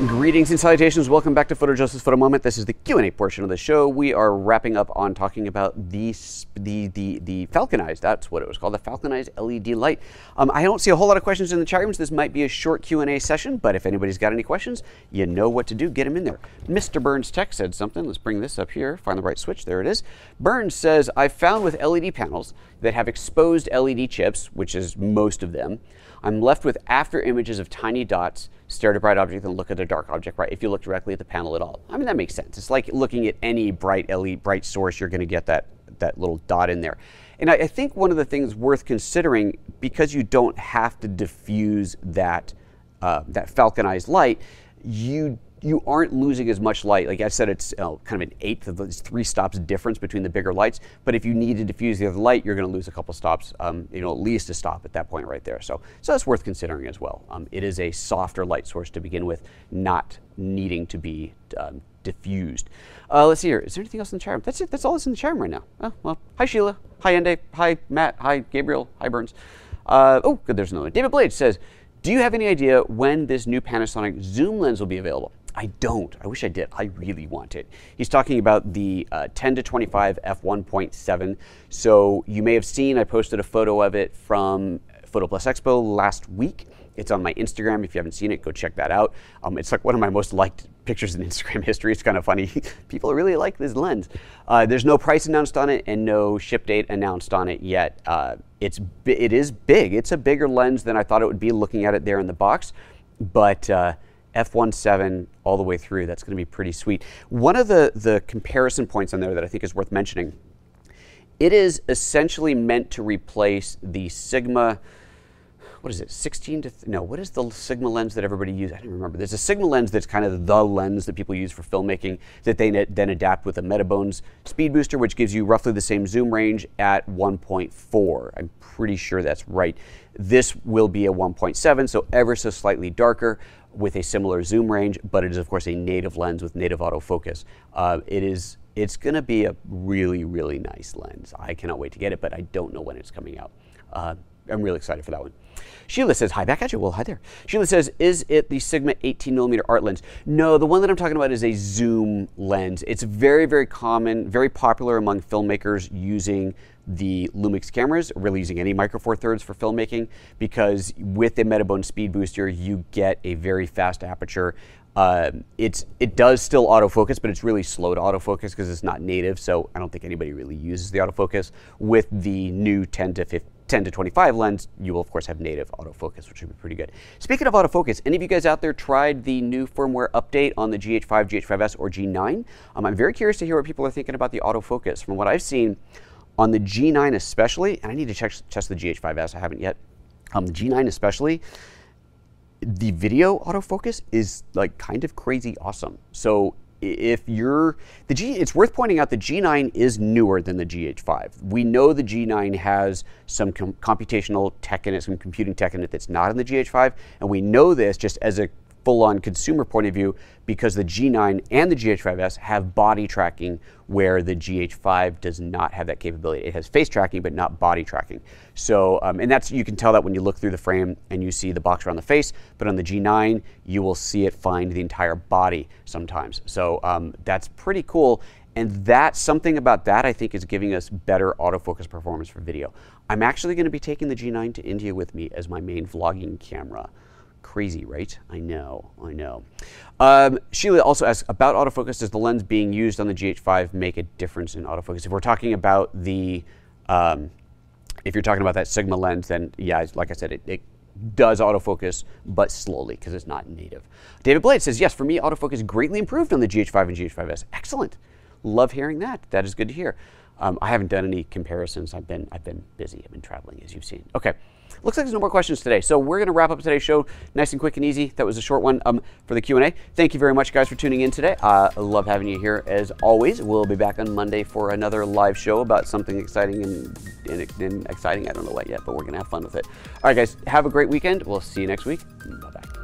Greetings and salutations. Welcome back to PhotoJoseph's Photo Moment. This is the Q&A portion of the show. We are wrapping up on talking about the FlaconeEyes. That's what it was called, the FlaconeEyes LED light. I don't see a whole lot of questions in the chat rooms. This might be a short Q&A session, but if anybody's got any questions, you know what to do. Get them in there. Mr. Burns Tech said something. Let's bring this up here. Find the right switch. There it is. Burns says, I found with LED panels that have exposed LED chips, which is most of them, I'm left with after images of tiny dots, stare at a bright object, then look at a dark object, right? If you look directly at the panel at all. I mean, that makes sense. It's like looking at any bright LED, bright source, you're going to get that little dot in there. And I think one of the things worth considering, because you don't have to diffuse that FlaconeEyes light, you aren't losing as much light. Like I said, it's kind of an eighth of those 3 stops difference between the bigger lights. But if you need to diffuse the other light, you're going to lose a couple stops, at least a stop at that point right there. So that's worth considering as well. It is a softer light source to begin with, not needing to be diffused. Let's see here. Is there anything else in the chat room? That's it. That's all that's in the chat room right now. Oh, well, hi Sheila. Hi Ende. Hi Matt. Hi Gabriel. Hi Burns. Oh, good. There's another one. David Blade says, do you have any idea when this new Panasonic zoom lens will be available? I don't. I wish I did. I really want it. He's talking about the 10-25 f1.7. So you may have seen I posted a photo of it from Photo Plus Expo last week. It's on my Instagram. If you haven't seen it, go check that out. It's like one of my most liked pictures in Instagram history. It's kind of funny. People really like this lens. There's no price announced on it and no ship date announced on it yet. It is big. It's a bigger lens than I thought it would be looking at it there in the box. But f1.7 all the way through, that's going to be pretty sweet. One of the comparison points on there that I think is worth mentioning, it is essentially meant to replace the Sigma, what is it, 16 to, no, what is the Sigma lens that everybody uses? I don't remember. There's a Sigma lens that's kind of the lens that people use for filmmaking that they then adapt with a Metabones speed booster, which gives you roughly the same zoom range at 1.4. I'm pretty sure that's right. This will be a 1.7, so ever so slightly darker with a similar zoom range, but it is of course a native lens with native autofocus. It's going to be a really, really nice lens. I cannot wait to get it, but I don't know when it's coming out. I'm really excited for that one. Sheila says, hi back at you. Well, hi there. Sheila says, is it the Sigma 18mm art lens? No, the one that I'm talking about is a zoom lens. It's very, very common, very popular among filmmakers using the Lumix cameras, really using any Micro Four Thirds for filmmaking, because with the Metabone speed booster, you get a very fast aperture. It does still autofocus, but it's really slow to autofocus because it's not native, so I don't think anybody really uses the autofocus. With the new 10-25 lens, you will of course have native autofocus, which would be pretty good. Speaking of autofocus, any of you guys out there tried the new firmware update on the GH5, GH5S, or G9? I'm very curious to hear what people are thinking about the autofocus. From what I've seen on the G9 especially, and I need to test the GH5S, I haven't yet. The G9 especially, the video autofocus is like kind of crazy awesome. So if you're it's worth pointing out the G9 is newer than the GH5. We know the G9 has some computational tech in it, some computing tech in it that's not in the GH5, and we know this just as a full-on consumer point of view because the G9 and the GH5S have body tracking where the GH5 does not have that capability. It has face tracking but not body tracking. So, and that's, you can tell that when you look through the frame and you see the box around the face, but on the G9 you will see it find the entire body sometimes. So that's pretty cool. And that's something about that I think is giving us better autofocus performance for video. I'm actually going to be taking the G9 to India with me as my main vlogging camera. Crazy, right? I know, I know. Sheila also asks, about autofocus, does the lens being used on the GH5 make a difference in autofocus? If we're talking about the, if you're talking about that Sigma lens, then yeah, like I said, it does autofocus, but slowly because it's not native. David Blade says, yes, for me, autofocus greatly improved on the GH5 and GH5S. Excellent. Love hearing that. That is good to hear. I haven't done any comparisons. I've been busy. I've been traveling, as you've seen. Okay. Looks like there's no more questions today, so we're going to wrap up today's show nice and quick and easy. That was a short one for the Q&A. Thank you very much, guys, for tuning in today. I love having you here, as always. We'll be back on Monday for another live show about something exciting and exciting. I don't know what yet, but we're going to have fun with it. All right, guys, have a great weekend. We'll see you next week. Bye-bye.